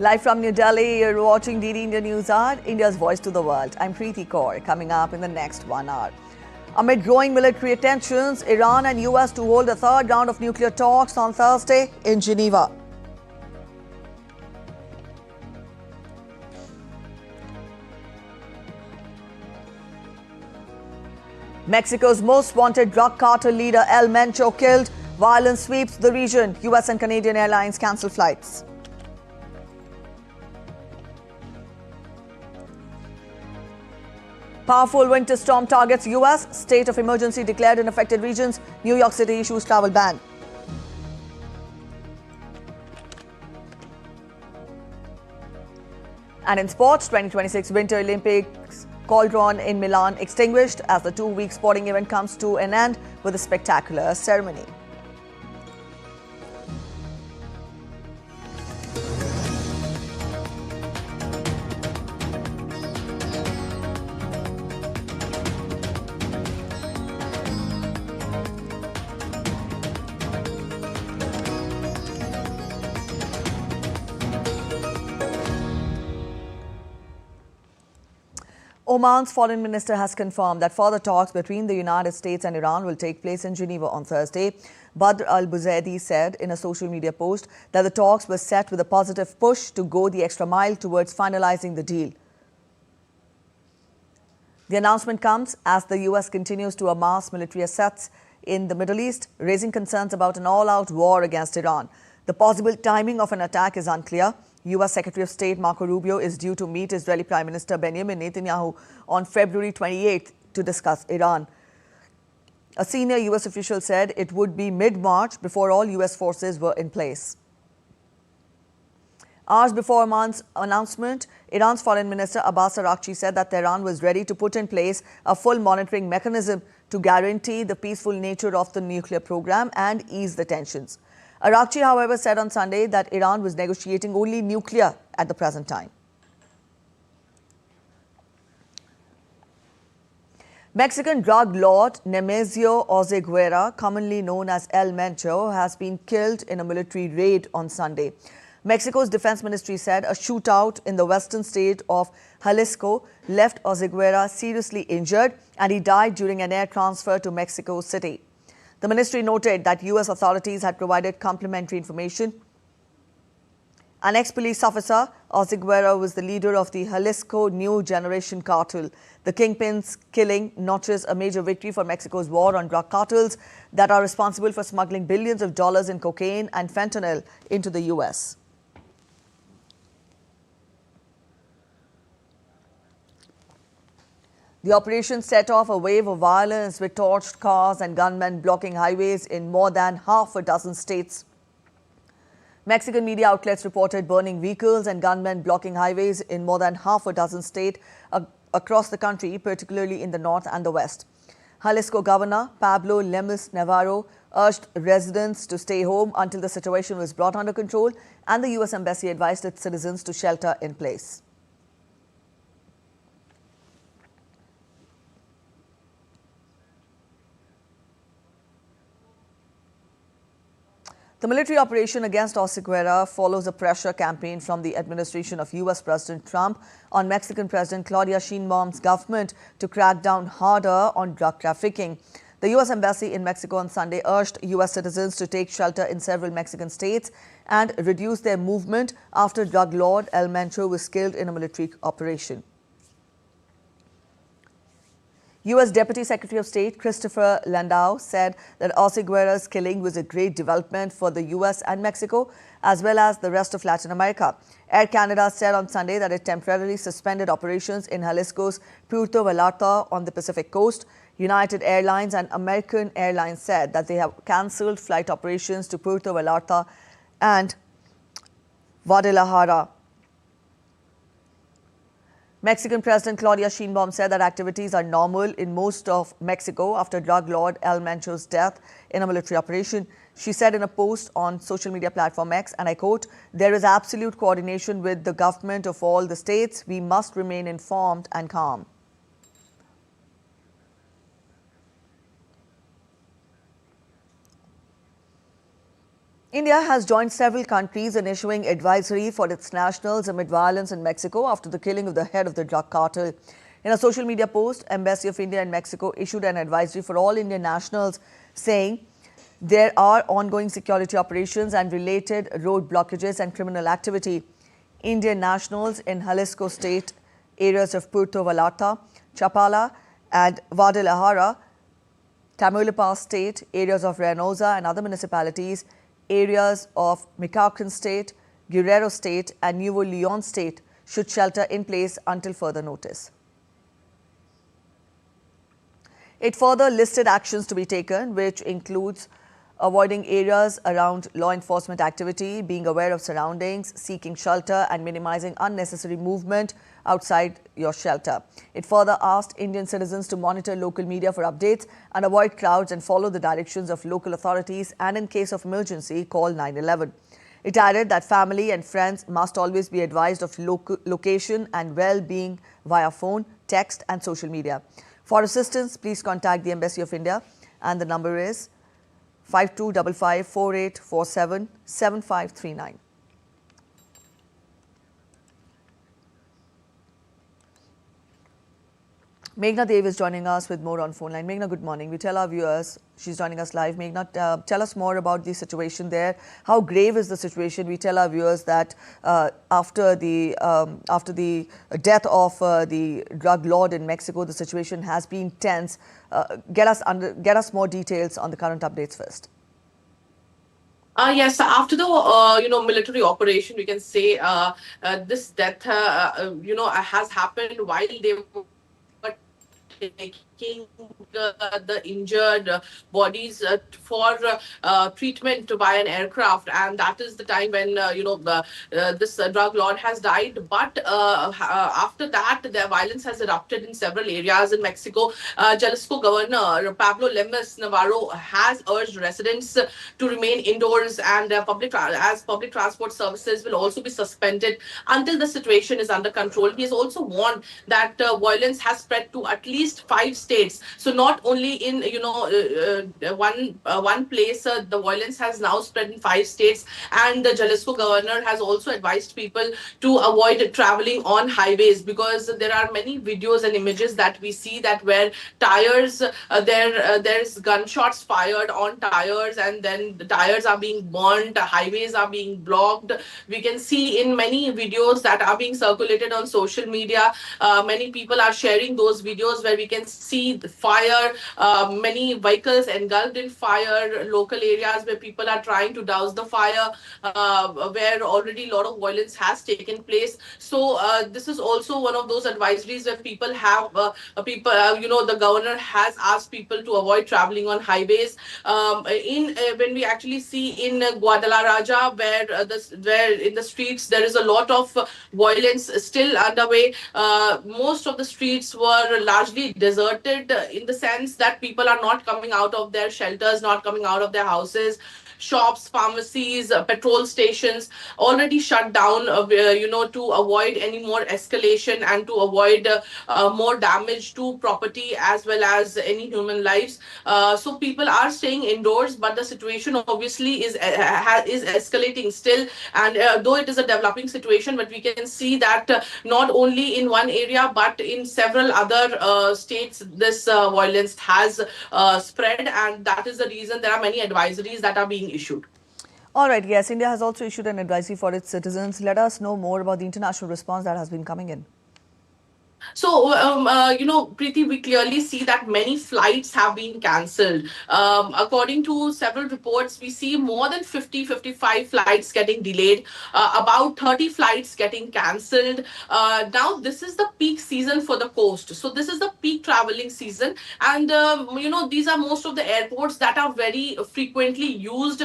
Live from New Delhi, you're watching DD India Newshour, India's voice to the world. I'm Preeti Kaur. Coming up in the next 1 hour. Amid growing military tensions, Iran and US to hold a third round of nuclear talks on Thursday in Geneva. Mexico's most wanted drug cartel leader El Mencho killed. Violence sweeps the region. US and Canadian airlines cancel flights. Powerful winter storm targets US. State of emergency declared in affected regions. New York City issues travel ban. And in sports, 2026 Winter Olympics cauldron in Milan extinguished as the two-week sporting event comes to an end with a spectacular ceremony. Oman's foreign minister has confirmed that further talks between the United States and Iran will take place in Geneva on Thursday. Badr al-Buzaidi said in a social media post that the talks were set with a positive push to go the extra mile towards finalizing the deal. The announcement comes as the US continues to amass military assets in the Middle East, raising concerns about an all-out war against Iran. The possible timing of an attack is unclear. US Secretary of State Marco Rubio is due to meet Israeli Prime Minister Benjamin Netanyahu on February 28th to discuss Iran. A senior US official said it would be mid-March before all US forces were in place. Hours before Oman's announcement, Iran's Foreign Minister Abbas Araghchi said that Tehran was ready to put in place a full monitoring mechanism to guarantee the peaceful nature of the nuclear program and ease the tensions. Araghchi, however, said on Sunday that Iran was negotiating only nuclear at the present time. Mexican drug lord Nemesio Oseguera, commonly known as El Mencho, has been killed in a military raid on Sunday. Mexico's defense ministry said a shootout in the western state of Jalisco left Oseguera seriously injured and he died during an air transfer to Mexico City. The ministry noted that US authorities had provided complementary information. An ex-police officer, Oseguera was the leader of the Jalisco New Generation cartel. The kingpin's killing notches a major victory for Mexico's war on drug cartels that are responsible for smuggling billions of dollars in cocaine and fentanyl into the US. The operation set off a wave of violence with torched cars and gunmen blocking highways in more than half a dozen states. Mexican media outlets reported burning vehicles and gunmen blocking highways in more than half a dozen states across the country, particularly in the north and the west. Jalisco Governor Pablo Lemus Navarro urged residents to stay home until the situation was brought under control, and the US Embassy advised its citizens to shelter in place. The military operation against Oseguera follows a pressure campaign from the administration of US President Trump on Mexican President Claudia Sheinbaum's government to crack down harder on drug trafficking. The US Embassy in Mexico on Sunday urged US citizens to take shelter in several Mexican states and reduce their movement after drug lord El Mencho was killed in a military operation. US Deputy Secretary of State Christopher Landau said that Oseguera's killing was a great development for the US and Mexico, as well as the rest of Latin America. Air Canada said on Sunday that it temporarily suspended operations in Jalisco's Puerto Vallarta on the Pacific coast. United Airlines and American Airlines said that they have cancelled flight operations to Puerto Vallarta and Guadalajara. Mexican President Claudia Sheinbaum said that activities are normal in most of Mexico after drug lord El Mencho's death in a military operation. She said in a post on social media platform X, and I quote, "There is absolute coordination with the government of all the states. We must remain informed and calm." India has joined several countries in issuing advisory for its nationals amid violence in Mexico after the killing of the head of the drug cartel. In a social media post, Embassy of India in Mexico issued an advisory for all Indian nationals saying there are ongoing security operations and related road blockages and criminal activity. Indian nationals in Jalisco state, areas of Puerto Vallarta, Chapala and Guadalajara, Tamaulipas state, areas of Reynosa and other municipalities, areas of Michoacan state, Guerrero state and Nuevo Leon state should shelter in place until further notice. It further listed actions to be taken, which includes avoiding areas around law enforcement activity, being aware of surroundings, seeking shelter and minimizing unnecessary movement outside your shelter. It further asked Indian citizens to monitor local media for updates and avoid crowds and follow the directions of local authorities, and in case of emergency, call 911. It added that family and friends must always be advised of location and well-being via phone, text and social media. For assistance, please contact the Embassy of India, and the number is 5255-4847-7539. Meghna Dev is joining us with more on phone line. Meghna, good morning. We tell our viewers, she's joining us live. Meghna, tell us more about the situation there. How grave is the situation? We tell our viewers that after the death of the drug lord in Mexico, the situation has been tense. Get us more details on the current updates first. Yes, after the military operation, we can say this death has happened while they were taking the injured bodies for treatment by an aircraft, and that is the time when this drug lord has died. But after that, the violence has erupted in several areas in Mexico. Jalisco Governor Pablo Lemus Navarro has urged residents to remain indoors, and public transport services will also be suspended until the situation is under control. He has also warned that violence has spread to at least 5 states. So not only in one place, the violence has now spread in 5 states, and the Jalisco governor has also advised people to avoid traveling on highways, because there are many videos and images that we see that where tires there's gunshots fired on tires, and then the tires are being burnt, highways are being blocked. We can see in many videos that are being circulated on social media, many people are sharing those videos where we can see the fire, many vehicles engulfed in fire, local areas where people are trying to douse the fire, where already a lot of violence has taken place. So this is also one of those advisories where people have the governor has asked people to avoid traveling on highways. When we actually see in Guadalajara, where in the streets there is a lot of violence still underway. Most of the streets were largely deserted, in the sense that people are not coming out of their shelters, not coming out of their houses. Shops, pharmacies, petrol stations already shut down, to avoid any more escalation and to avoid more damage to property as well as any human lives. So people are staying indoors, but the situation obviously is escalating still. And though it is a developing situation, but we can see that not only in one area but in several other states, this violence has spread, and that is the reason there are many advisories that are being issued. All right, yes, India has also issued an advisory for its citizens. Let us know more about the international response that has been coming in. So, Preeti, we clearly see that many flights have been cancelled. According to several reports, we see more than 55 flights getting delayed, about 30 flights getting cancelled. Now, this is the peak season for the coast. So, this is the peak traveling season. And, these are most of the airports that are very frequently used.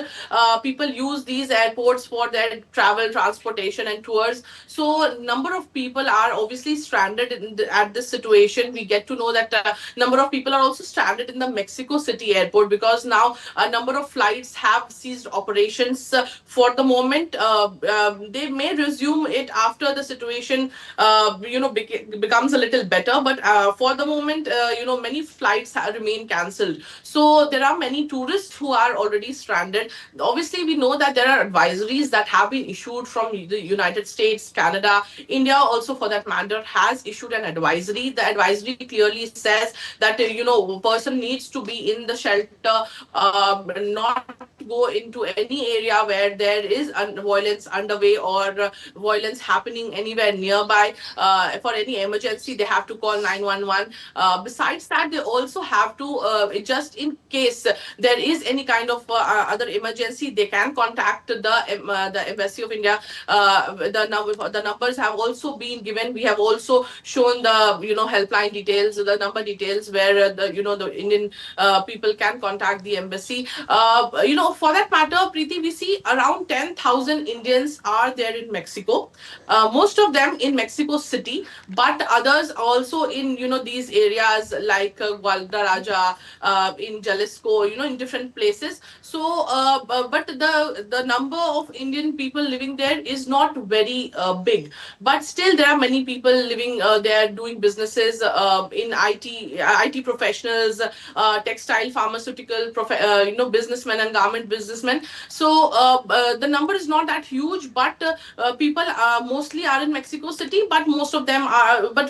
People use these airports for their travel, transportation, and tours. So, number of people are obviously stranded at this situation, we get to know that a number of people are also stranded in the Mexico City airport, because now a number of flights have ceased operations for the moment. They may resume it after the situation, becomes a little better. But for the moment, many flights remain cancelled. So there are many tourists who are already stranded. Obviously, we know that there are advisories that have been issued from the United States, Canada, India also for that matter has issued an advisory. The advisory clearly says that a person needs to be in the shelter, not go into any area where there is violence underway or violence happening anywhere nearby. For any emergency, they have to call 911. Besides that, they also have to, just in case there is any kind of other emergency, they can contact the Embassy of India. The numbers have also been given. We have also shown the helpline details, the number details where the Indian people can contact the embassy. For that matter, Preeti, we see around 10,000 Indians are there in Mexico. Most of them in Mexico City, but others also in these areas like Guadalajara, in Jalisco, in different places. So, but the number of Indian people living there is not very big. But still, there are many people living there doing businesses in IT professionals, textile, pharmaceutical, businessmen and garment businessmen. So the number is not that huge, but people mostly are in Mexico City. But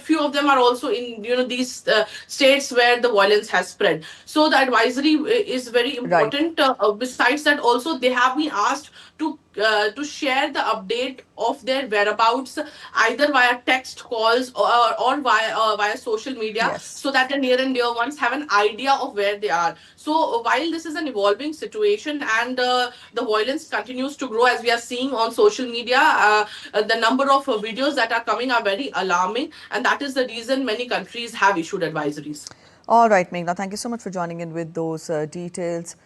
few of them are also in these states where the violence has spread. So the advisory is very Right. important. Besides that, also they have been asked to share the update of their whereabouts either via text calls or via social media, Yes. so that the near and dear ones have an idea of where they are. So while this is an evolving situation and the violence continues to grow, as we are seeing on social media, the number of videos that are coming are very alarming, and that is the reason many countries have issued advisories. All right, Meghna, thank you so much for joining in with those details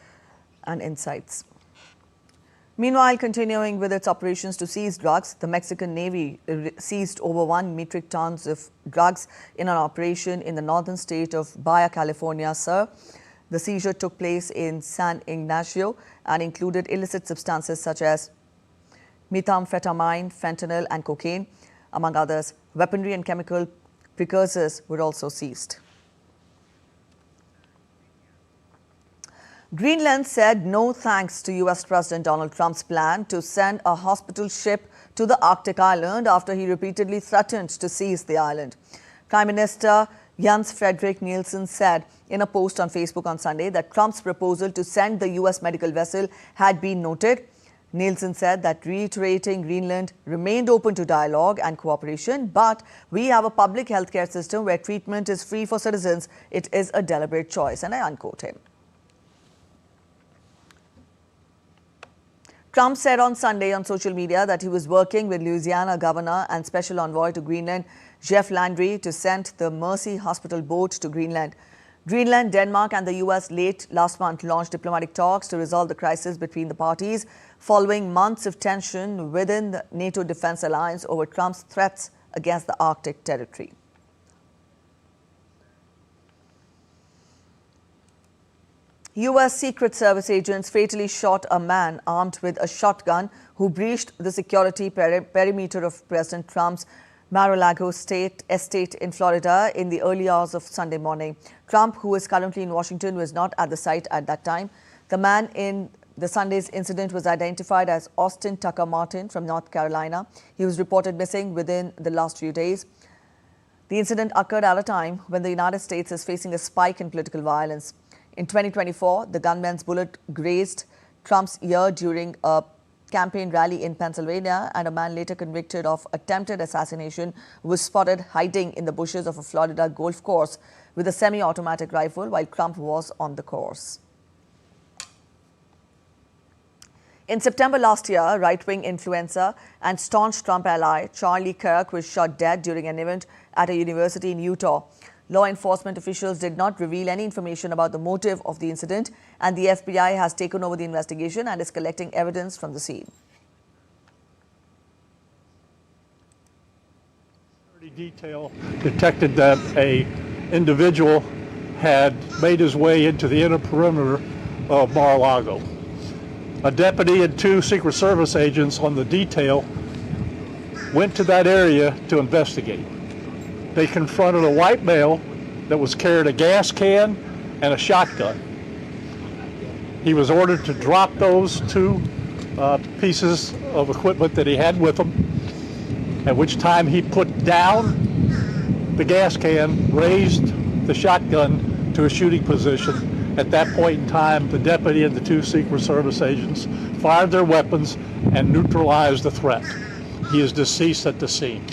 and insights. Meanwhile, continuing with its operations to seize drugs, the Mexican Navy seized over 1 metric tons of drugs in an operation in the northern state of Baja California Sur. The seizure took place in San Ignacio and included illicit substances such as methamphetamine, fentanyl and cocaine. Among others, weaponry and chemical precursors were also seized. Greenland said no thanks to US President Donald Trump's plan to send a hospital ship to the Arctic island after he repeatedly threatened to seize the island. Prime Minister Jens Fredrik Nielsen said in a post on Facebook on Sunday that Trump's proposal to send the US medical vessel had been noted. Nielsen said that reiterating Greenland remained open to dialogue and cooperation, but we have a public healthcare system where treatment is free for citizens. It is a deliberate choice, and I unquote him. Trump said on Sunday on social media that he was working with Louisiana Governor and Special Envoy to Greenland, Jeff Landry, to send the Mercy Hospital boat to Greenland. Greenland, Denmark and the US late last month launched diplomatic talks to resolve the crisis between the parties following months of tension within the NATO defense alliance over Trump's threats against the Arctic territory. US Secret Service agents fatally shot a man armed with a shotgun who breached the security perimeter of President Trump's Mar-a-Lago estate in Florida in the early hours of Sunday morning. Trump, who is currently in Washington, was not at the site at that time. The man in the Sunday's incident was identified as Austin Tucker Martin from North Carolina. He was reported missing within the last few days. The incident occurred at a time when the United States is facing a spike in political violence. In 2024, the gunman's bullet grazed Trump's ear during a campaign rally in Pennsylvania, and a man later convicted of attempted assassination was spotted hiding in the bushes of a Florida golf course with a semi-automatic rifle while Trump was on the course. In September last year, right-wing influencer and staunch Trump ally Charlie Kirk was shot dead during an event at a university in Utah. Law enforcement officials did not reveal any information about the motive of the incident, and the FBI has taken over the investigation and is collecting evidence from the scene. detail detected that a individual had made his way into the inner perimeter of Mar-a-Lago. A deputy and 2 Secret Service agents on the detail went to that area to investigate. They confronted a white male that was carrying a gas can and a shotgun. He was ordered to drop those 2 pieces of equipment that he had with him, at which time he put down the gas can, raised the shotgun to a shooting position. At that point in time, the deputy and the 2 Secret Service agents fired their weapons and neutralized the threat. He is deceased at the scene.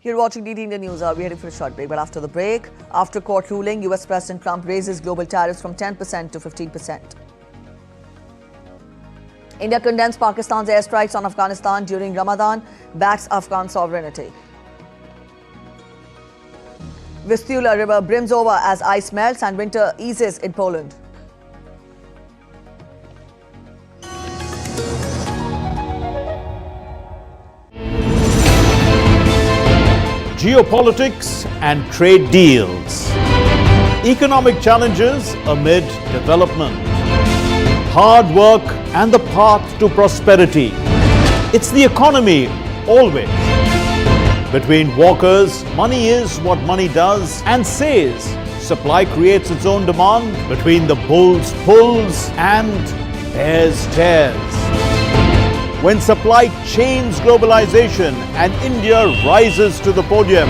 You're watching DD India Newshour. We're heading for a short break. But after the break, after court ruling, US President Trump raises global tariffs from 10% to 15%. India condemns Pakistan's airstrikes on Afghanistan during Ramadan, backs Afghan sovereignty. Vistula River brims over as ice melts and winter eases in Poland. Geopolitics and trade deals. Economic challenges amid development. Hard work and the path to prosperity. It's the economy always. Between walkers, money is what money does and says. Supply creates its own demand. Between the bulls pulls and bears tears. When supply chains globalization and India rises to the podium.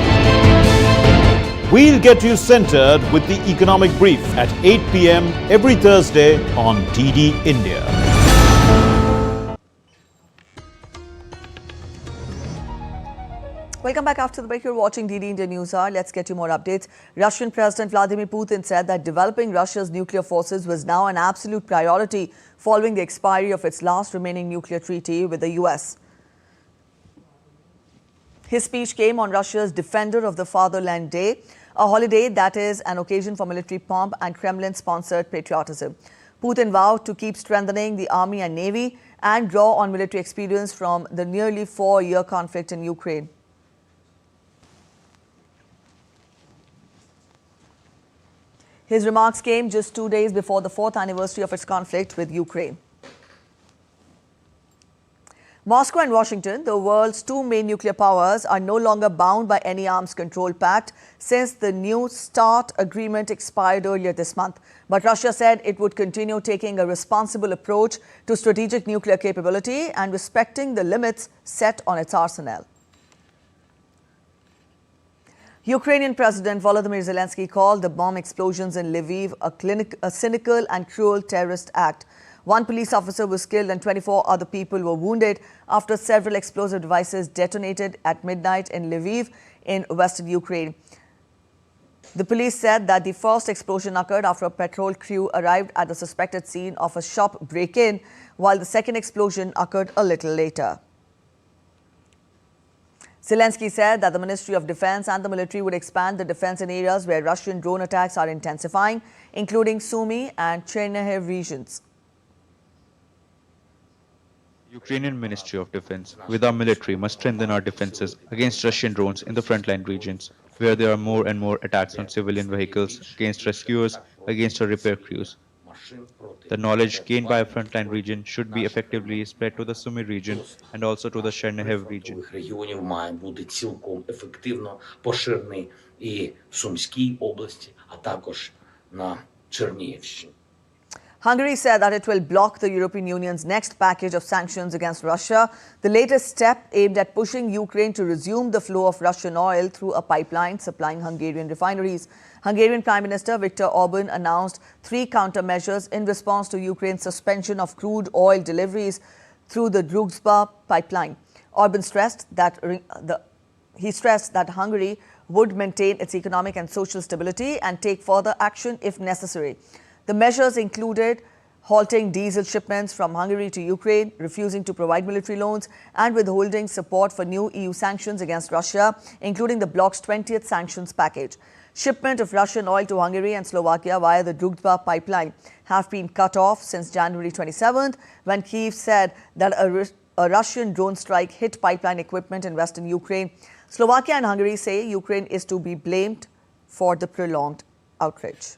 We'll get you centered with the economic brief at 8 p.m. every Thursday on DD India. Welcome back after the break. You're watching DD India Newshour. Let's get you more updates. Russian President Vladimir Putin said that developing Russia's nuclear forces was now an absolute priority following the expiry of its last remaining nuclear treaty with the US. His speech came on Russia's Defender of the Fatherland Day, a holiday that is an occasion for military pomp and Kremlin-sponsored patriotism. Putin vowed to keep strengthening the army and navy and draw on military experience from the nearly 4-year conflict in Ukraine. His remarks came just 2 days before the 4th anniversary of its conflict with Ukraine. Moscow and Washington, the world's 2 main nuclear powers, are no longer bound by any arms control pact since the New START agreement expired earlier this month. But Russia said it would continue taking a responsible approach to strategic nuclear capability and respecting the limits set on its arsenal. Ukrainian President Volodymyr Zelensky called the bomb explosions in Lviv a cynical and cruel terrorist act. 1 police officer was killed and 24 other people were wounded after several explosive devices detonated at midnight in Lviv in western Ukraine. The police said that the first explosion occurred after a patrol crew arrived at the suspected scene of a shop break-in, while the second explosion occurred a little later. Zelensky said that the Ministry of Defense and the military would expand the defense in areas where Russian drone attacks are intensifying, including Sumy and Chernihiv regions. Ukrainian Ministry of Defense, with our military, must strengthen our defenses against Russian drones in the frontline regions, where there are more and more attacks on civilian vehicles, against rescuers, against our repair crews. The knowledge gained by a frontline region should be effectively spread to the Sumy region and also to the Chernihiv region. Регіонів має бути цілком ефективно поширений і в Сумській області, а також на Чернігівщині. Hungary said that it will block the European Union's next package of sanctions against Russia, the latest step aimed at pushing Ukraine to resume the flow of Russian oil through a pipeline supplying Hungarian refineries. Hungarian Prime Minister Viktor Orban announced 3 countermeasures in response to Ukraine's suspension of crude oil deliveries through the Druzhba pipeline. Orban stressed that Hungary would maintain its economic and social stability and take further action if necessary. The measures included halting diesel shipments from Hungary to Ukraine, refusing to provide military loans, and withholding support for new EU sanctions against Russia, including the bloc's 20th sanctions package. Shipment of Russian oil to Hungary and Slovakia via the Druzhba pipeline have been cut off since January 27th, when Kyiv said that a Russian drone strike hit pipeline equipment in western Ukraine. Slovakia and Hungary say Ukraine is to be blamed for the prolonged outrage.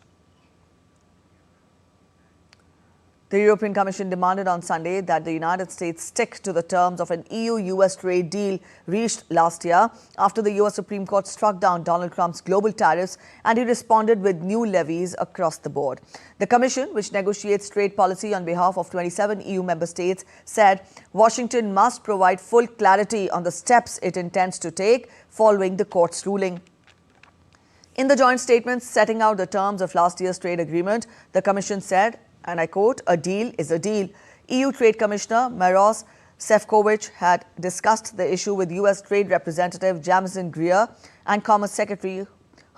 The European Commission demanded on Sunday that the United States stick to the terms of an EU-US trade deal reached last year after the US Supreme Court struck down Donald Trump's global tariffs and he responded with new levies across the board. The Commission, which negotiates trade policy on behalf of 27 EU member states, said Washington must provide full clarity on the steps it intends to take following the court's ruling. In the joint statement setting out the terms of last year's trade agreement, the Commission said, and I quote, "A deal is a deal." EU Trade Commissioner Maros Sefcovic had discussed the issue with US Trade Representative Jamison Greer and Commerce Secretary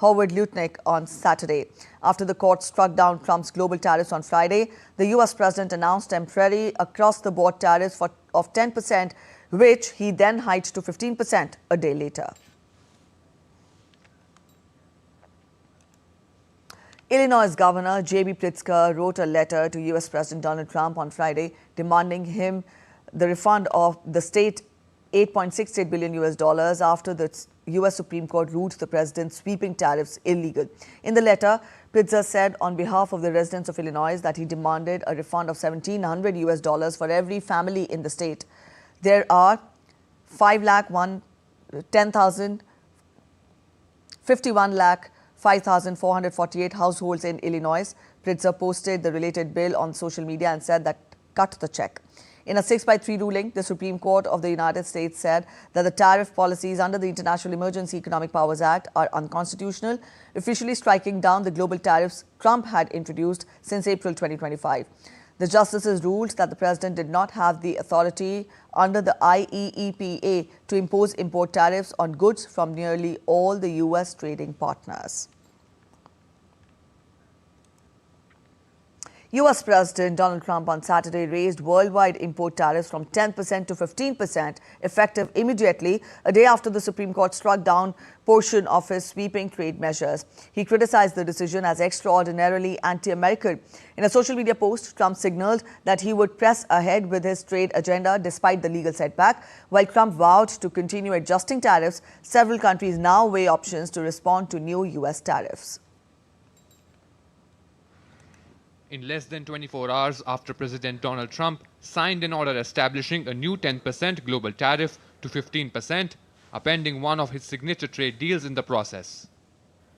Howard Lutnick on Saturday. After the court struck down Trump's global tariffs on Friday, the US president announced temporary across-the-board tariffs of 10%, which he then hiked to 15% a day later. Illinois Governor J.B. Pritzker wrote a letter to U.S. President Donald Trump on Friday demanding him the refund of the state $8.68 billion after the U.S. Supreme Court ruled the president's sweeping tariffs illegal. In the letter, Pritzker said on behalf of the residents of Illinois that he demanded a refund of $1,700 for every family in the state. There are 5,448 households in Illinois. Pritzker posted the related bill on social media and said that cut the check. In a 6-3 ruling, the Supreme Court of the United States said that the tariff policies under the International Emergency Economic Powers Act are unconstitutional, officially striking down the global tariffs Trump had introduced since April 2025. The justices ruled that the president did not have the authority under the IEEPA to impose import tariffs on goods from nearly all the U.S. trading partners. U.S. President Donald Trump on Saturday raised worldwide import tariffs from 10% to 15%, effective immediately, a day after the Supreme Court struck down portion of his sweeping trade measures. He criticized the decision as extraordinarily anti-American. In a social media post, Trump signaled that he would press ahead with his trade agenda despite the legal setback. While Trump vowed to continue adjusting tariffs, several countries now weigh options to respond to new U.S. tariffs. In less than 24 hours after President Donald Trump signed an order establishing a new 10% global tariff to 15%, appending one of his signature trade deals in the process.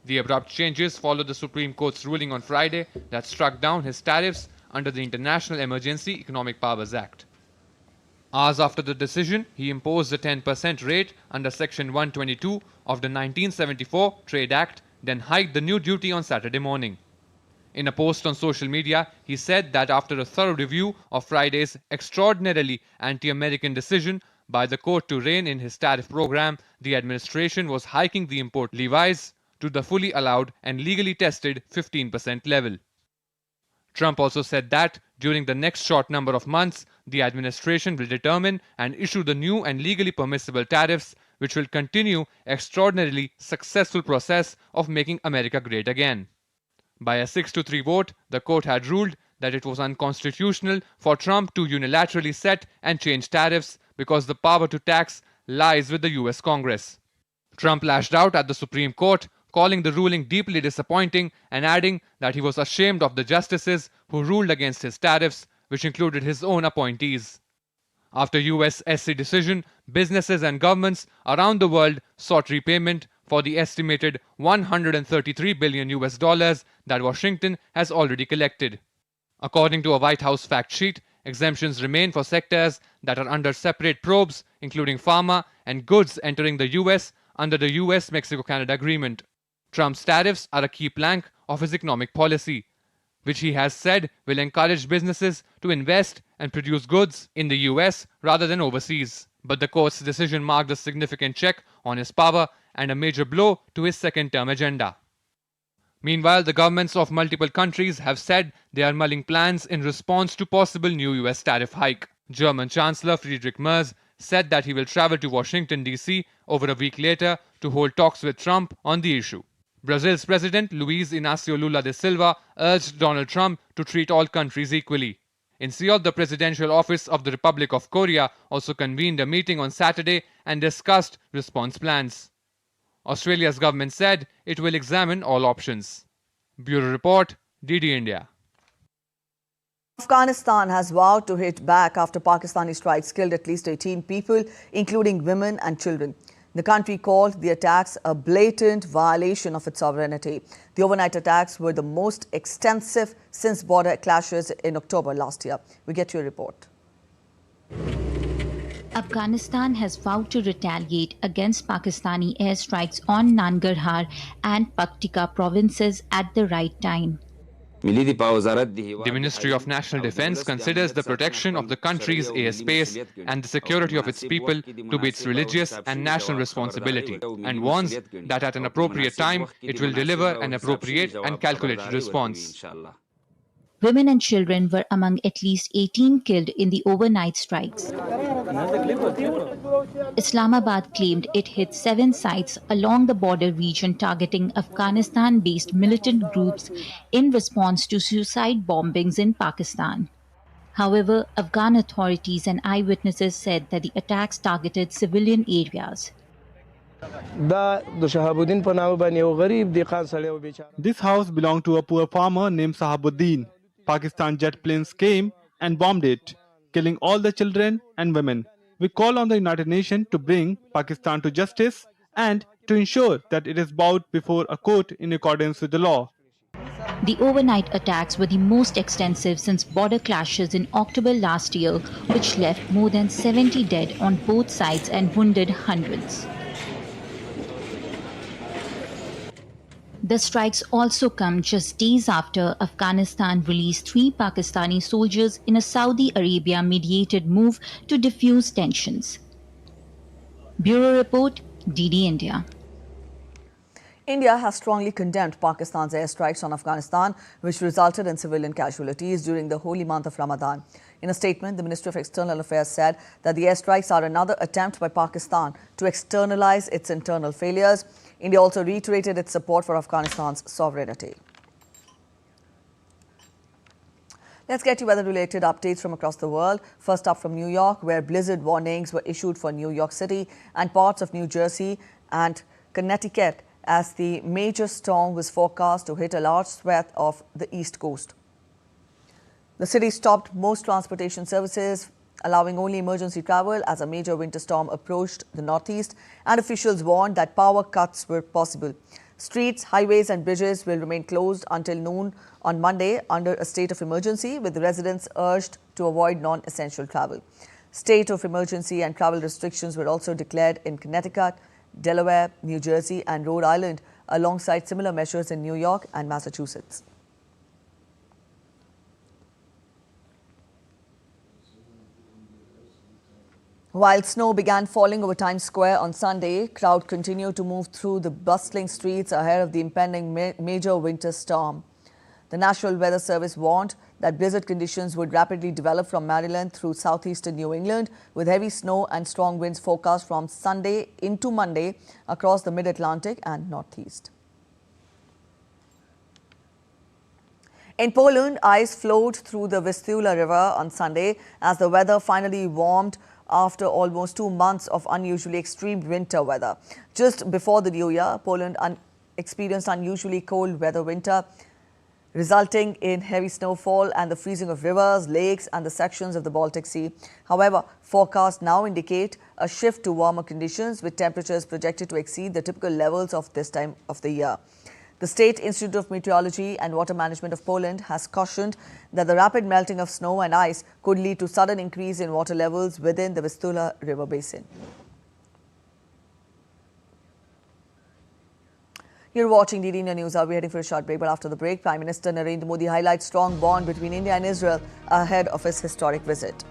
The abrupt changes followed the Supreme Court's ruling on Friday that struck down his tariffs under the International Emergency Economic Powers Act. Hours after the decision, he imposed a 10% rate under Section 122 of the 1974 Trade Act, then hiked the new duty on Saturday morning. In a post on social media, he said that after a thorough review of Friday's extraordinarily anti-American decision by the court to rein in his tariff program, the administration was hiking the import levies to the fully allowed and legally tested 15% level. Trump also said that during the next short number of months, the administration will determine and issue the new and legally permissible tariffs, which will continue extraordinarily successful process of making America great again. By a 6-3 vote, the court had ruled that it was unconstitutional for Trump to unilaterally set and change tariffs because the power to tax lies with the US Congress. Trump lashed out at the Supreme Court, calling the ruling deeply disappointing and adding that he was ashamed of the justices who ruled against his tariffs, which included his own appointees. After US SC decision, businesses and governments around the world sought repayment for the estimated $133 billion that Washington has already collected. According to a White House fact sheet, exemptions remain for sectors that are under separate probes, including pharma and goods entering the US under the US-Mexico-Canada agreement. Trump's tariffs are a key plank of his economic policy, which he has said will encourage businesses to invest and produce goods in the US rather than overseas. But the court's decision marked a significant check on his power and a major blow to his second-term agenda. Meanwhile, the governments of multiple countries have said they are mulling plans in response to possible new US tariff hike. German Chancellor Friedrich Merz said that he will travel to Washington, D.C. over a week later to hold talks with Trump on the issue. Brazil's President Luiz Inácio Lula da Silva urged Donald Trump to treat all countries equally. In Seoul, the presidential office of the Republic of Korea also convened a meeting on Saturday and discussed response plans. Australia's government said it will examine all options. Bureau Report, DD India. Afghanistan has vowed to hit back after Pakistani strikes killed at least 18 people, including women and children. The country called the attacks a blatant violation of its sovereignty. The overnight attacks were the most extensive since border clashes in October last year. We get your report. Afghanistan has vowed to retaliate against Pakistani airstrikes on Nangarhar and Paktika provinces at the right time. The Ministry of National Defence considers the protection of the country's airspace and the security of its people to be its religious and national responsibility, and warns that at an appropriate time it will deliver an appropriate and calculated response. Women and children were among at least 18 killed in the overnight strikes. Islamabad claimed it hit 7 sites along the border region targeting Afghanistan-based militant groups in response to suicide bombings in Pakistan. However, Afghan authorities and eyewitnesses said that the attacks targeted civilian areas. This house belonged to a poor farmer named Sahabuddin. Pakistan jet planes came and bombed it, killing all the children and women. We call on the United Nations to bring Pakistan to justice and to ensure that it is brought before a court in accordance with the law. The overnight attacks were the most extensive since border clashes in October last year, which left more than 70 dead on both sides and wounded hundreds. The strikes also come just days after Afghanistan released 3 Pakistani soldiers in a Saudi Arabia-mediated move to defuse tensions. Bureau Report, DD India. India has strongly condemned Pakistan's airstrikes on Afghanistan, which resulted in civilian casualties during the holy month of Ramadan. In a statement, the Ministry of External Affairs said that the airstrikes are another attempt by Pakistan to externalize its internal failures. India also reiterated its support for Afghanistan's sovereignty. Let's get you weather-related updates from across the world. First up from New York, where blizzard warnings were issued for New York City and parts of New Jersey and Connecticut as the major storm was forecast to hit a large swath of the East Coast. The city stopped most transportation services, allowing only emergency travel as a major winter storm approached the northeast, and officials warned that power cuts were possible. Streets, highways and bridges will remain closed until noon on Monday under a state of emergency, with residents urged to avoid non-essential travel. State of emergency and travel restrictions were also declared in Connecticut, Delaware, New Jersey and Rhode Island, alongside similar measures in New York and Massachusetts. While snow began falling over Times Square on Sunday, crowd continued to move through the bustling streets ahead of the impending major winter storm. The National Weather Service warned that blizzard conditions would rapidly develop from Maryland through southeastern New England, with heavy snow and strong winds forecast from Sunday into Monday across the mid-Atlantic and northeast. In Poland, ice flowed through the Vistula River on Sunday as the weather finally warmed after almost 2 months of unusually extreme winter weather. Just before the New Year, Poland experienced unusually cold weather winter, resulting in heavy snowfall and the freezing of rivers, lakes and the sections of the Baltic Sea. However, forecasts now indicate a shift to warmer conditions, with temperatures projected to exceed the typical levels of this time of the year. The State Institute of Meteorology and Water Management of Poland has cautioned that the rapid melting of snow and ice could lead to sudden increase in water levels within the Vistula River basin. You're watching DD India News. We're heading for a short break, but after the break, Prime Minister Narendra Modi highlights strong bond between India and Israel ahead of his historic visit.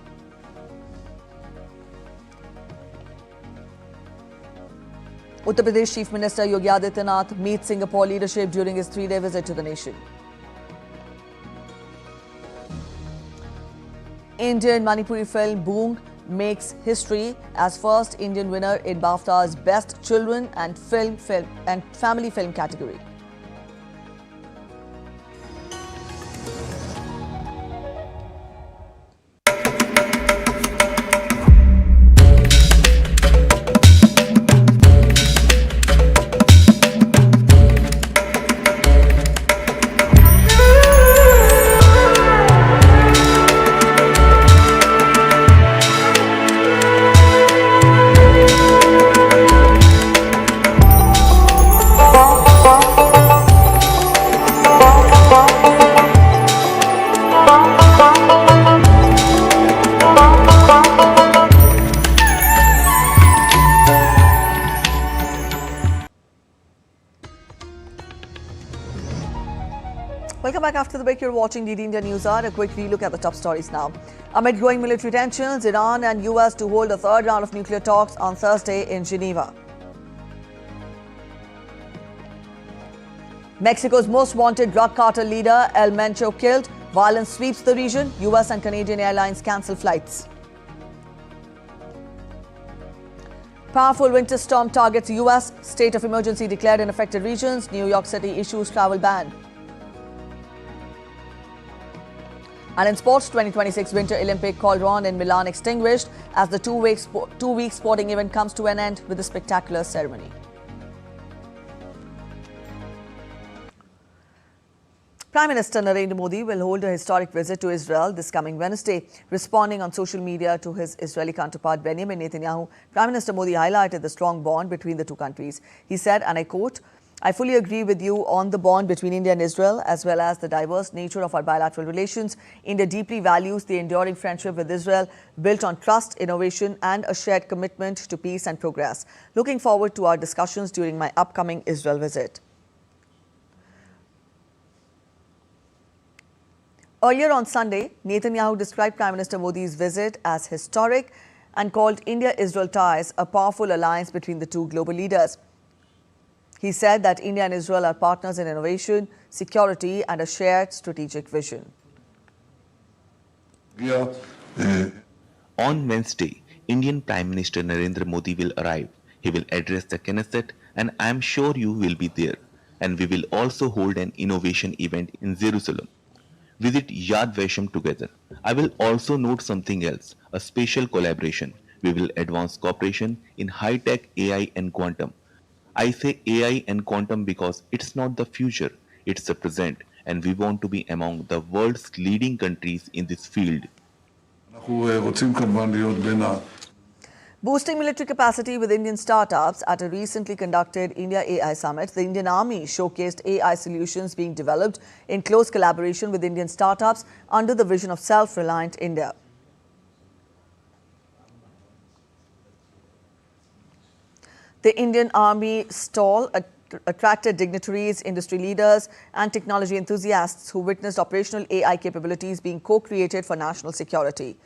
Uttar Pradesh Chief Minister Yogi Adityanath meets Singapore leadership during his 3-day visit to the nation. Indian Manipuri film Boong makes history as first Indian winner in BAFTA's Best Children and Family Film category. back after the break. You're watching DD India Newshour. A quick relook at the top stories now. Amid growing military tensions, Iran and US to hold a third round of nuclear talks on Thursday in Geneva. Mexico's most wanted drug cartel leader, El Mencho, killed. Violence sweeps the region. US and Canadian airlines cancel flights. Powerful winter storm targets US. State of emergency declared in affected regions. New York City issues travel ban. And in sports, 2026 Winter Olympic cauldron in Milan extinguished as the two-week sporting event comes to an end with a spectacular ceremony. Prime Minister Narendra Modi will hold a historic visit to Israel this coming Wednesday. Responding on social media to his Israeli counterpart Benjamin Netanyahu, Prime Minister Modi highlighted the strong bond between the two countries. He said, and I quote, "I fully agree with you on the bond between India and Israel, as well as the diverse nature of our bilateral relations. India deeply values the enduring friendship with Israel, built on trust, innovation, and a shared commitment to peace and progress. Looking forward to our discussions during my upcoming Israel visit." Earlier on Sunday, Netanyahu described Prime Minister Modi's visit as historic and called India-Israel ties a powerful alliance between the two global leaders. He said that India and Israel are partners in innovation, security, and a shared strategic vision. On Wednesday, Indian Prime Minister Narendra Modi will arrive. He will address the Knesset, and I am sure you will be there. And we will also hold an innovation event in Jerusalem. Visit Yad Vashem together. I will also note something else, a special collaboration. We will advance cooperation in high-tech AI and quantum. I say AI and quantum because it's not the future, it's the present, and we want to be among the world's leading countries in this field. Boosting military capacity with Indian startups at a recently conducted India AI Summit, the Indian Army showcased AI solutions being developed in close collaboration with Indian startups under the vision of self-reliant India. The Indian Army stall attracted dignitaries, industry leaders, and technology enthusiasts who witnessed operational AI capabilities being co-created for national security.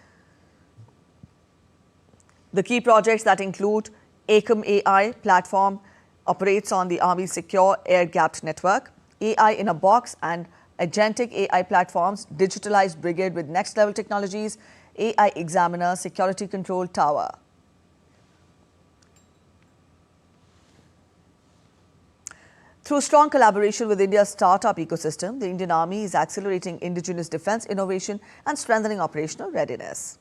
The key projects that include ACOM AI platform operates on the Army's secure air-gapped network, AI in a box and agentic AI platforms, digitalized brigade with next-level technologies, AI examiner, security control tower. Through strong collaboration with India's startup ecosystem, the Indian Army is accelerating indigenous defense innovation and strengthening operational readiness.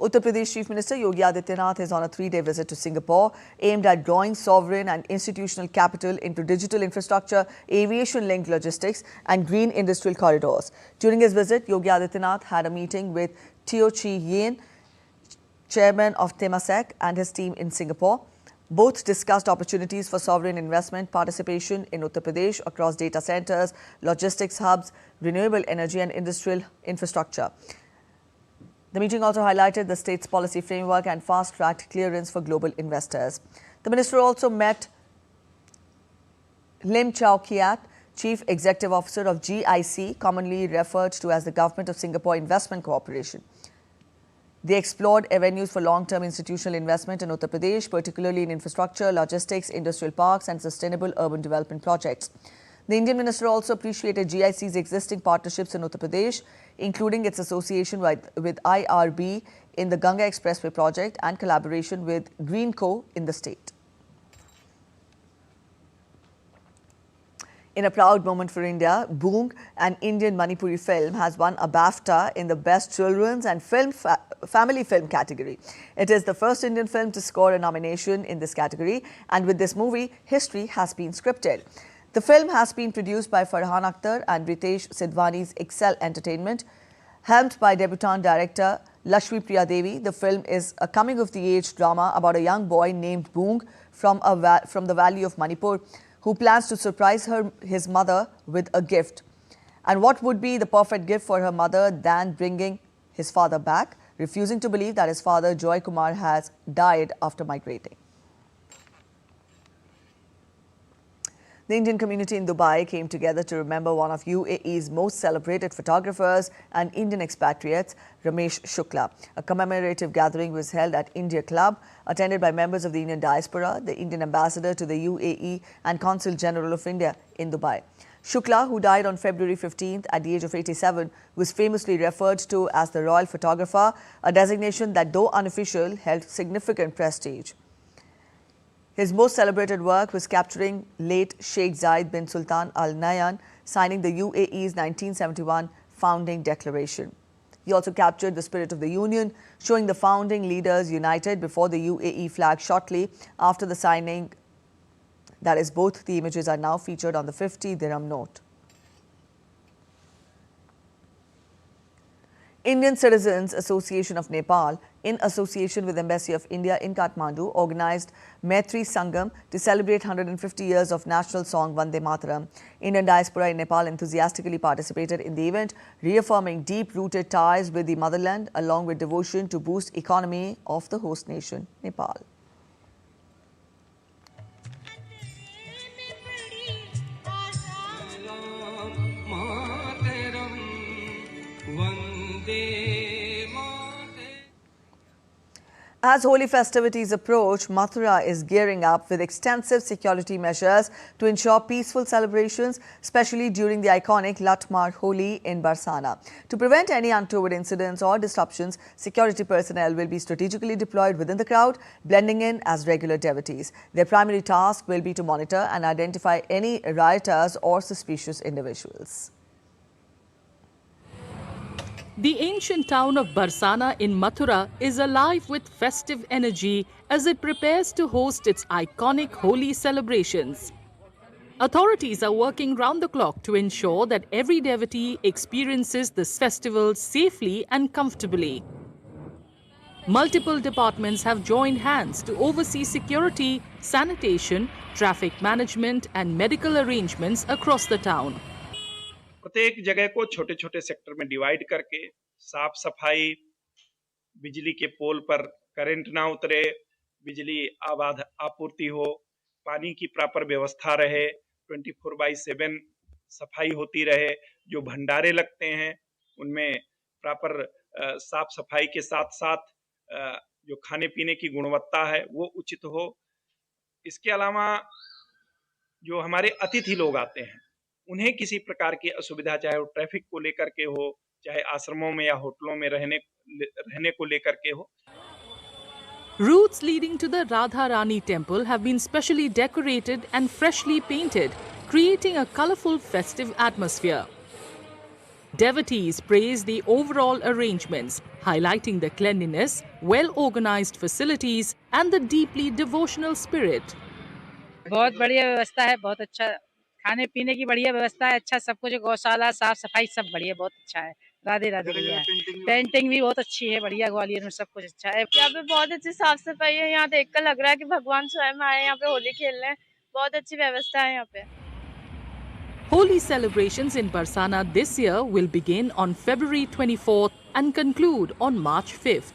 Uttar Pradesh Chief Minister Yogi Adityanath is on a 3-day visit to Singapore aimed at growing sovereign and institutional capital into digital infrastructure, aviation-linked logistics and green industrial corridors. During his visit, Yogi Adityanath had a meeting with Teo Chi Yin, chairman of Temasek, and his team in Singapore. Both discussed opportunities for sovereign investment participation in Uttar Pradesh across data centers, logistics hubs, renewable energy and industrial infrastructure. The meeting also highlighted the state's policy framework and fast-tracked clearance for global investors. The minister also met Lim Chow Kiat, Chief Executive Officer of GIC, commonly referred to as the Government of Singapore Investment Corporation. They explored avenues for long-term institutional investment in Uttar Pradesh, particularly in infrastructure, logistics, industrial parks and sustainable urban development projects. The Indian minister also appreciated GIC's existing partnerships in Uttar Pradesh, including its association with IRB in the Ganga Expressway project and collaboration with Greenco in the state. In a proud moment for India, Boong, an Indian Manipuri film, has won a BAFTA in the Best Children's and Family Film category. It is the first Indian film to score a nomination in this category, and with this movie, history has been scripted. The film has been produced by Farhan Akhtar and Ritesh Sidhwani's Excel Entertainment. Helmed by debutant director Lakshmi Priya Devi, the film is a coming-of-the-age drama about a young boy named Boong from the valley of Manipur who plans to surprise his mother with a gift. And what would be the perfect gift for her mother than bringing his father back, refusing to believe that his father Joy Kumar has died after migrating. The Indian community in Dubai came together to remember one of UAE's most celebrated photographers and Indian expatriates, Ramesh Shukla. A commemorative gathering was held at India Club, attended by members of the Indian diaspora, the Indian ambassador to the UAE and Consul General of India in Dubai. Shukla, who died on February 15th at the age of 87, was famously referred to as the royal photographer, a designation that, though unofficial, held significant prestige. His most celebrated work was capturing late Sheikh Zayed bin Sultan Al Nahyan signing the UAE's 1971 founding declaration. He also captured the spirit of the Union, showing the founding leaders united before the UAE flag shortly after the signing. That is, both the images are now featured on the 50 dirham note. Indian Citizens Association of Nepal, in association with Embassy of India in Kathmandu, organized Maitri Sangam to celebrate 150 years of national song Vande Mataram. Indian diaspora in Nepal enthusiastically participated in the event, reaffirming deep-rooted ties with the motherland along with devotion to boost economy of the host nation, Nepal. As Holi festivities approach, Mathura is gearing up with extensive security measures to ensure peaceful celebrations, especially during the iconic Latmar Holi in Barsana. To prevent any untoward incidents or disruptions, security personnel will be strategically deployed within the crowd, blending in as regular devotees. Their primary task will be to monitor and identify any rioters or suspicious individuals. The ancient town of Barsana in Mathura is alive with festive energy as it prepares to host its iconic Holi celebrations. Authorities are working round the clock to ensure that every devotee experiences this festival safely and comfortably. Multiple departments have joined hands to oversee security, sanitation, traffic management and medical arrangements across the town. प्रत्येक जगह को छोटे छोटे sector में divide करके साफ सफाई, बिजली के पोल पर करंट ना उतरे, बिजली आपूर्ति हो, पानी की प्रॉपर व्यवस्था रहे, 24/7 सफाई होती रहे, जो भंडारे लगते हैं उनमें प्रॉपर साफ सफाई के साथ साथ जो खाने पीने की गुणवत्ता है वो उचित हो। इसके अलावा जो हमारे अतिथि लोग आते हैं उन्हें किसी प्रकार की असुविधा, चाहे वो ट्रैफिक को लेकर के हो, चाहे आश्रमों में या होटलों में रहने को लेकर के हो। Routes leading to the Radha Rani temple have been specially decorated and freshly painted, creating a colorful festive atmosphere. Devotees praise the overall arrangements, highlighting the cleanliness, well-organized facilities and the deeply devotional spirit. बहुत बढ़िया व्यवस्था है, बहुत अच्छा खाने पीने की बढ़िया व्यवस्था है, अच्छा सब कुछ, गौशाला साफ सफाई सब बढ़िया, बहुत अच्छा है। राधे राधे भैया। पेंटिंग भी बहुत अच्छी है, बढ़िया, ग्वालियर में सब कुछ अच्छा है। यहाँ पे बहुत अच्छी साफ सफाई है, यहाँ देखकर लग रहा है कि भगवान स्वयं आए यहाँ पे होली खेलने। बहुत अच्छी व्यवस्था है यहाँ पे। Holi celebrations in Barsana this year will begin on February 24th and conclude on March 5th.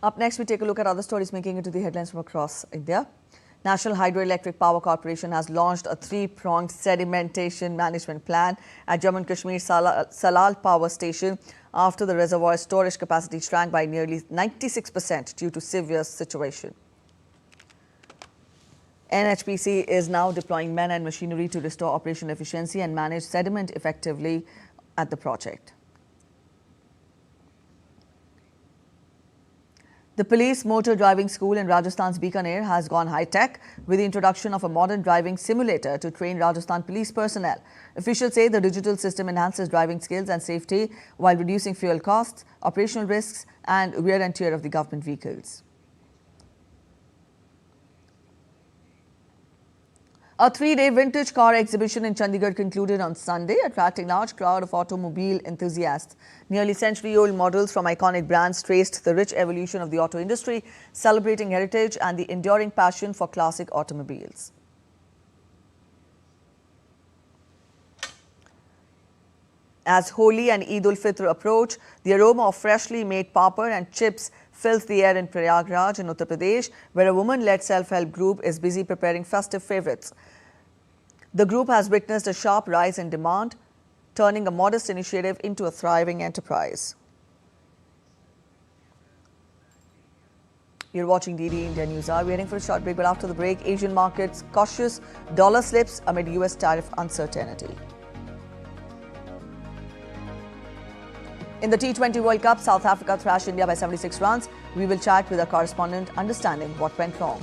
Up next, we take a look at other stories making it to the headlines from across India. National Hydroelectric Power Corporation has launched a three-pronged sedimentation management plan at Jammu and Kashmir Salal Power Station after the reservoir storage capacity shrank by nearly 96% due to severe situation. NHPC is now deploying men and machinery to restore operational efficiency and manage sediment effectively at the project. The police motor driving school in Rajasthan's Bikaner has gone high-tech with the introduction of a modern driving simulator to train Rajasthan police personnel. Officials say the digital system enhances driving skills and safety while reducing fuel costs, operational risks and wear and tear of the government vehicles. A three-day vintage car exhibition in Chandigarh concluded on Sunday, attracting a large crowd of automobile enthusiasts. Nearly century-old models from iconic brands traced the rich evolution of the auto industry, celebrating heritage and the enduring passion for classic automobiles. As Holi and Eid ul-Fitr approach, the aroma of freshly made papad and chips fills the air in Prayagraj in Uttar Pradesh, where a woman-led self-help group is busy preparing festive favourites. The group has witnessed a sharp rise in demand, turning a modest initiative into a thriving enterprise. You're watching DD India Newshour. We're heading for a short break, but after the break, Asian markets cautious, dollar slips amid US tariff uncertainty. In the T20 World Cup, South Africa thrashed India by 76 runs. We will chat with our correspondent, understanding what went wrong.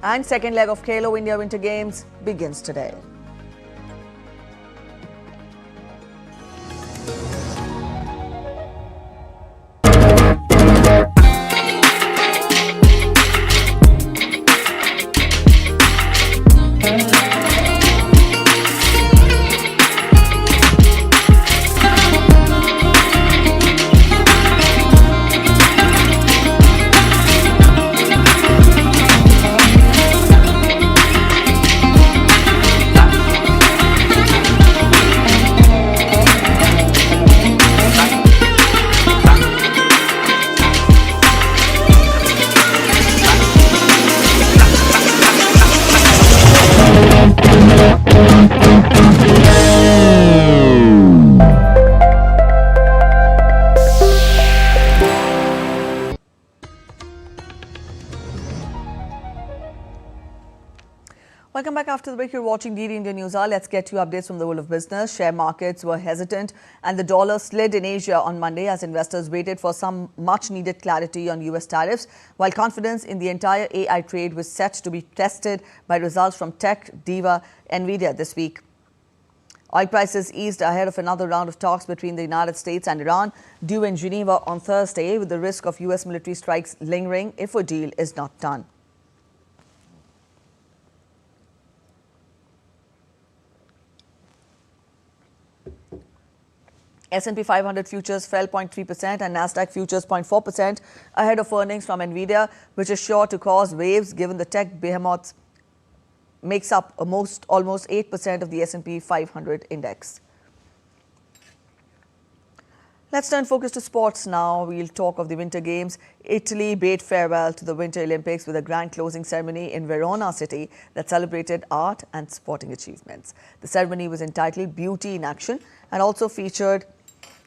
And second leg of Khelo India Winter Games begins today. Welcome back after the break. You're watching DD India Newshour. Let's get you updates from the world of business. Share markets were hesitant and the dollar slid in Asia on Monday as investors waited for some much-needed clarity on US tariffs, while confidence in the entire AI trade was set to be tested by results from tech diva Nvidia this week. Oil prices eased ahead of another round of talks between the United States and Iran due in Geneva on Thursday, with the risk of US military strikes lingering if a deal is not done. S&P 500 futures fell 0.3% and Nasdaq futures 0.4% ahead of earnings from Nvidia, which is sure to cause waves given the tech behemoth makes up almost 8% of the S&P 500 index. Let's turn focus to sports now. We'll talk of the Winter Games. Italy bade farewell to the Winter Olympics with a grand closing ceremony in Verona city that celebrated art and sporting achievements. The ceremony was entitled Beauty in Action and also featured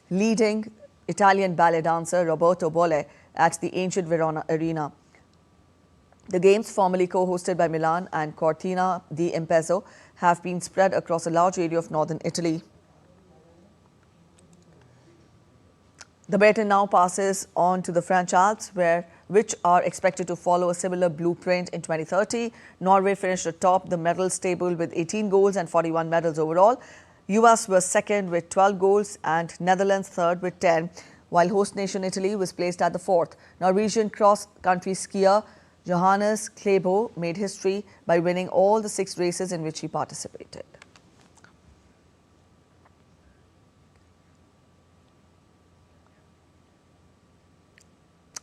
leading Italian ballet dancer Roberto Bolle at the ancient Verona Arena. The games, formerly co-hosted by Milan and Cortina d'Ampezzo, have been spread across a large area of northern Italy. The baton now passes on to the French Alps, which are expected to follow a similar blueprint in 2030. Norway finished atop the medals table with 18 golds and 41 medals overall. US was second with 12 goals and Netherlands third with 10, while host nation Italy was placed at the fourth. Norwegian cross-country skier Johannes Klæbo made history by winning all the 6 races in which he participated.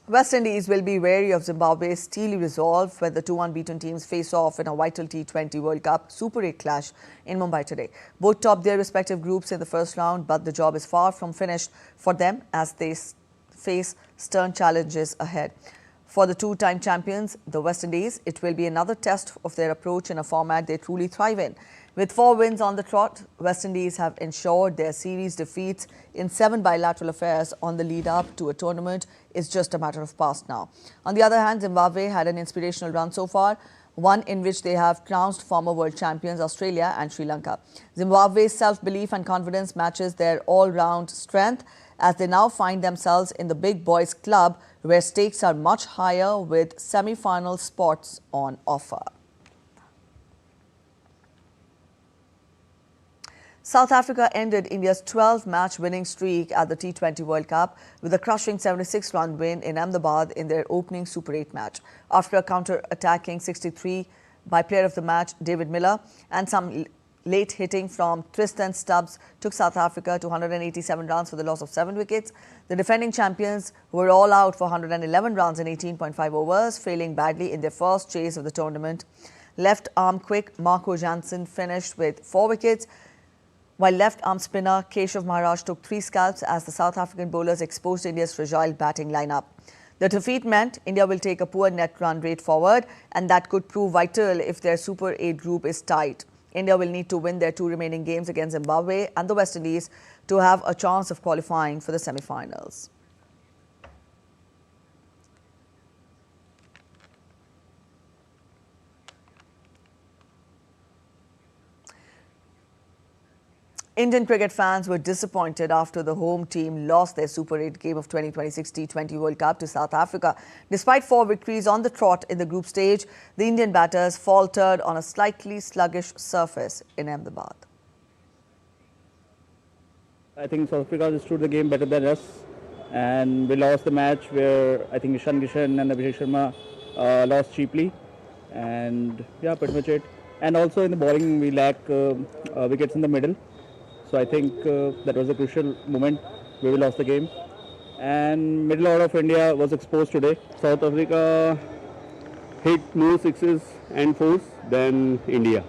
West Indies will be wary of Zimbabwe's steely resolve when the two unbeaten teams face off in a vital T20 World Cup Super 8 clash in Mumbai today. Both topped their respective groups in the first round, but the job is far from finished for them as they face stern challenges ahead. For the two-time champions, the West Indies, it will be another test of their approach in a format they truly thrive in. With 4 wins on the trot, West Indies have ensured their series defeats in 7 bilateral affairs on the lead-up to a tournament is just a matter of past now. On the other hand, Zimbabwe had an inspirational run so far, one in which they have trounced former world champions Australia and Sri Lanka. Zimbabwe's self-belief and confidence matches their all-round strength as they now find themselves in the big boys club where stakes are much higher with semi-final spots on offer. South Africa ended India's 12-match winning streak at the T20 World Cup with a crushing 76-run win in Ahmedabad in their opening Super 8 match. After a counter-attacking 63 by player of the match David Miller and some late hitting from Tristan Stubbs took South Africa to 187 runs for the loss of 7 wickets. The defending champions were all out for 111 runs in 18.5 overs, failing badly in their first chase of the tournament. Left arm quick Marco Jansen finished with 4 wickets. While left-arm spinner Keshav Maharaj took 3 scalps as the South African bowlers exposed India's fragile batting lineup. The defeat meant India will take a poor net run rate forward, and that could prove vital if their Super 8 group is tight. India will need to win their 2 remaining games against Zimbabwe and the West Indies to have a chance of qualifying for the semi-finals. Indian cricket fans were disappointed after the home team lost their Super 8 game of 2026 T20 World Cup to South Africa. Despite 4 victories on the trot in the group stage, the Indian batters faltered on a slightly sluggish surface in Ahmedabad. I think South Africa understood the game better than us, and we lost the match where I think Ishan Kishan and Abhishek Sharma lost cheaply, and yeah, pretty much it. And also in the bowling, we lack wickets in the middle. So I think that was a crucial moment where we lost the game. And middle order of India was exposed today. South Africa hit more 6s and 4s than India.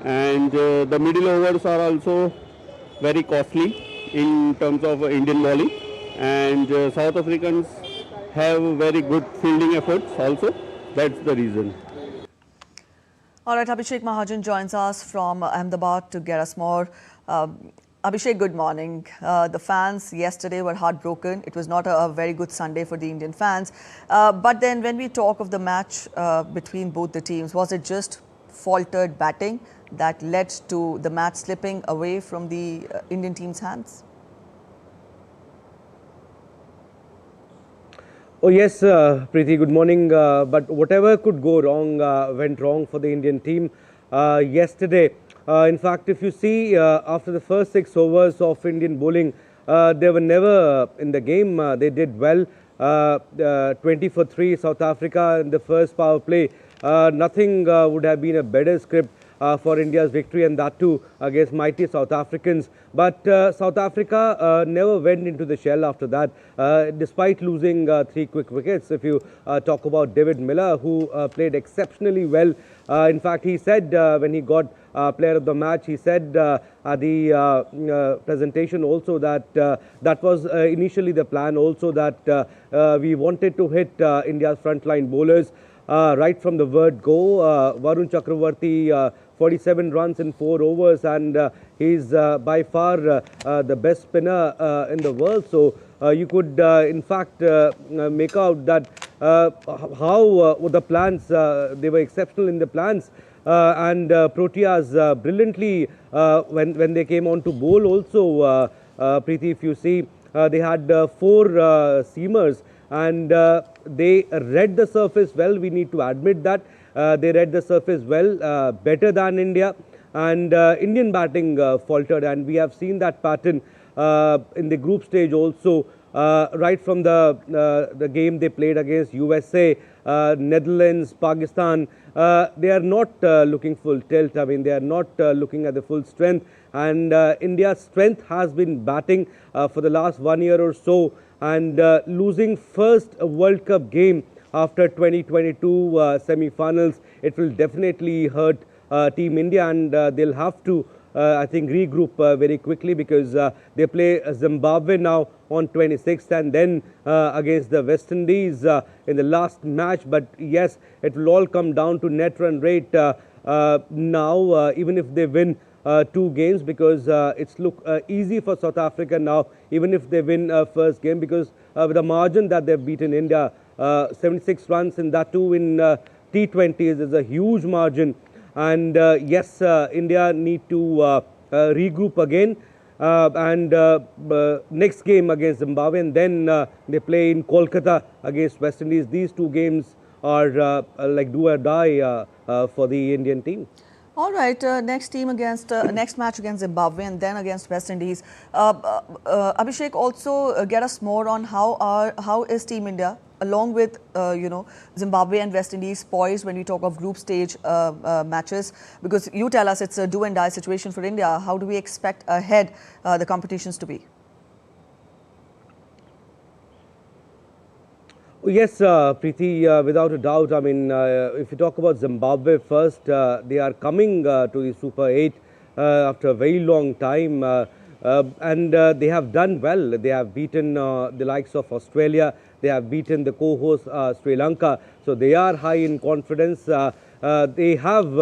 And the middle overs are also very costly in terms of Indian bowling. And South Africans have very good fielding efforts also. That's the reason. All right, Abhishek Mahajan joins us from Ahmedabad to get us more. Abhishek, good morning. The fans yesterday were heartbroken. It was not a very good Sunday for the Indian fans. But then when we talk of the match between both the teams, was it just faltered batting that led to the match slipping away from the Indian team's hands? Oh yes, Preeti, good morning. But whatever could go wrong went wrong for the Indian team yesterday. In fact, if you see after the first 6 overs of Indian bowling, they were never in the game. They did well. 20 for 3 South Africa in the first power play. Nothing would have been a better script for India's victory, and that too against mighty South Africans. But South Africa never went into the shell after that, despite losing 3 quick wickets. If you talk about David Miller, who played exceptionally well. In fact, he said when he got player of the match, he said at the presentation also that that was initially the plan also, that we wanted to hit India's frontline bowlers right from the word go. Varun Chakravarti 47 runs in 4 overs, and he's by far the best spinner in the world. So you could in fact make out that how the plans, they were exceptional in the plans. And Proteas brilliantly when they came on to bowl also, Preeti, if you see, they had 4 seamers, and they read the surface well. We need to admit that they read the surface well, better than India, and Indian batting faltered, and we have seen that pattern in the group stage also. Right from the game they played against USA, Netherlands, Pakistan, they are not looking full tilt. I mean, they are not looking at the full strength, and India's strength has been batting for the last 1 year or so, and losing first World Cup game after 2022 semi-finals, it will definitely hurt Team India, and they'll have to I think regroup very quickly, because they play Zimbabwe now on 26th, and then against the West Indies in the last match. But yes, it will all come down to net run rate now, even if they win 2 games, because it's look easy for South Africa now, even if they win first game, because with the margin that they've beaten India, 76 runs in that too in T20s is a huge margin. And yes, India need to regroup again, and next game against Zimbabwe, and then they play in Kolkata against West Indies. These 2 games are like do or die for the Indian team. All right, next match against Zimbabwe and then against West Indies. Abhishek, also get us more on how is Team India, along with Zimbabwe and West Indies, poised when we talk of group stage matches, because you tell us it's a do and die situation for India. How do we expect ahead the competitions to be? Yes, Preeti, without a doubt. I mean, if you talk about Zimbabwe first, they are coming to the Super 8. after a very long time. And they have done well. They have beaten the likes of Australia. They have beaten the co-host Sri Lanka. So they are high in confidence. They have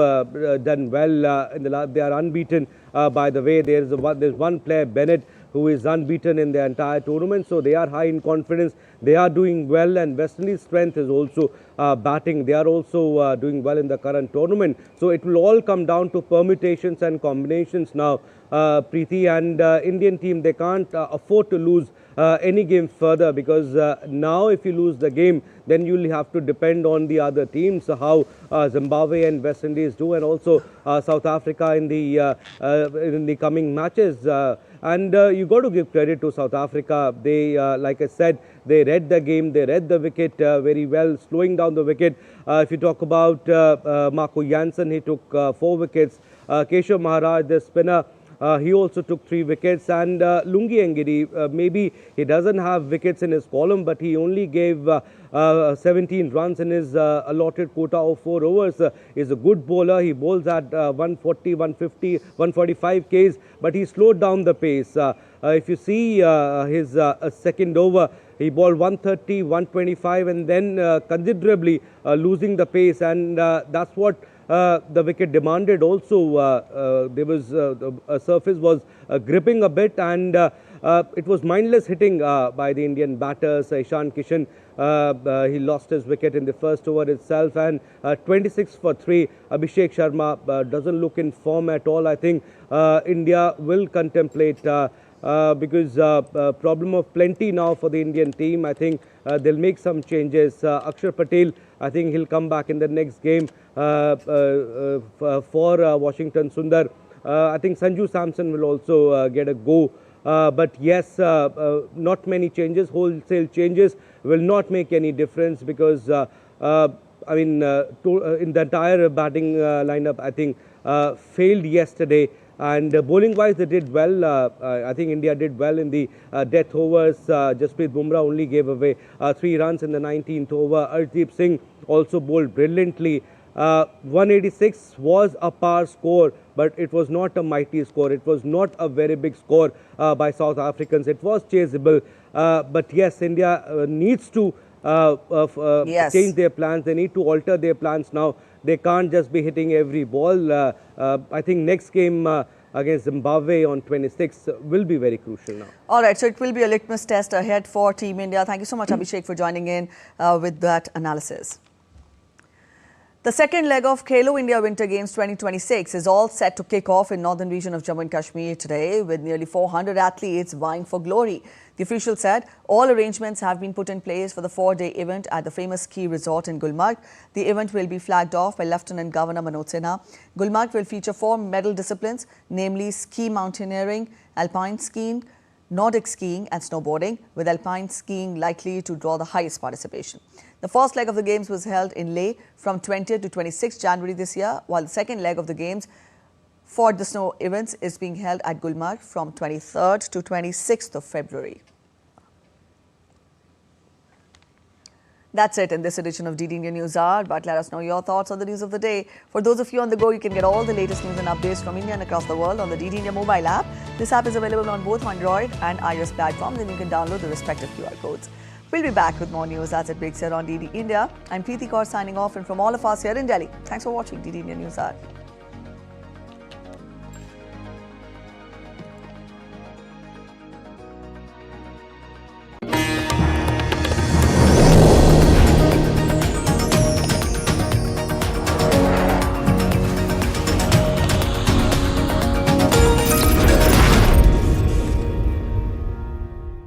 done well. They are unbeaten. By the way, there's one player, Bennett, who is unbeaten in the entire tournament. So they are high in confidence. They are doing well, and West Indies' strength is also batting. They are also doing well in the current tournament. So it will all come down to permutations and combinations now. Preeti, and Indian team, they can't afford to lose any game further, because now if you lose the game, then you'll have to depend on the other teams, how Zimbabwe and West Indies do, and also South Africa in the coming matches. And you got to give credit to South Africa. They, like I said, they read the game, they read the wicket very well, slowing down the wicket. If you talk about Marco Jansen, he took 4 wickets. Keshav Maharaj, the spinner, he also took 3 wickets, and Lungi Engidi, maybe he doesn't have wickets in his column, but he only gave 17 runs in his allotted quota of 4 overs. He's a good bowler. He bowls at 140, 150, 145 Ks, but he slowed down the pace. If you see his second over, he bowled 130, 125, and then considerably losing the pace, and that's what the wicket demanded also. There was a surface was gripping a bit, and it was mindless hitting by the Indian batters. Ishan Kishan, he lost his wicket in the first over itself, and 26 for 3. Abhishek Sharma doesn't look in form at all. I think India will contemplate because problem of plenty now for the Indian team. I think they'll make some changes. Akshar Patel, I think he'll come back in the next game for Washington Sundar. I think Sanju Samson will also get a go. But yes, not many changes, wholesale changes will not make any difference, because I mean, in the entire batting lineup, I think failed yesterday. And bowling-wise, they did well. I think India did well in the death overs. Jasprit Bumrah only gave away 3 runs in the 19th over. Arshdeep Singh also bowled brilliantly. 186 was a par score, but it was not a mighty score. It was not a very big score by South Africans. It was chaseable. But yes, India needs to change their plans. They need to alter their plans now. They can't just be hitting every ball. I think next game against Zimbabwe on 26 will be very crucial now. All right, so it will be a litmus test ahead for Team India. Thank you so much, Abhishek, for joining in with that analysis. The second leg of Khelo India Winter Games 2026 is all set to kick off in northern region of Jammu and Kashmir today, with nearly 400 athletes vying for glory. The official said all arrangements have been put in place for the 4-day event at the famous ski resort in Gulmarg. The event will be flagged off by Lieutenant Governor Manoj Sinha. Gulmarg will feature 4 medal disciplines, namely ski mountaineering, alpine skiing, Nordic skiing and snowboarding, with alpine skiing likely to draw the highest participation. The first leg of the games was held in Leh from 20th to 26th January this year, while the second leg of the games for the snow events is being held at Gulmarg from 23rd to 26th of February. That's it in this edition of DD India News Hour, but let us know your thoughts on the news of the day. For those of you on the go, you can get all the latest news and updates from India and across the world on the DD India mobile app. This app is available on both Android and iOS platforms, and you can download the respective QR codes. We'll be back with more news as it breaks here on DD India. I'm Preeti Kaur signing off, and from all of us here in Delhi, thanks for watching DD India News Hour.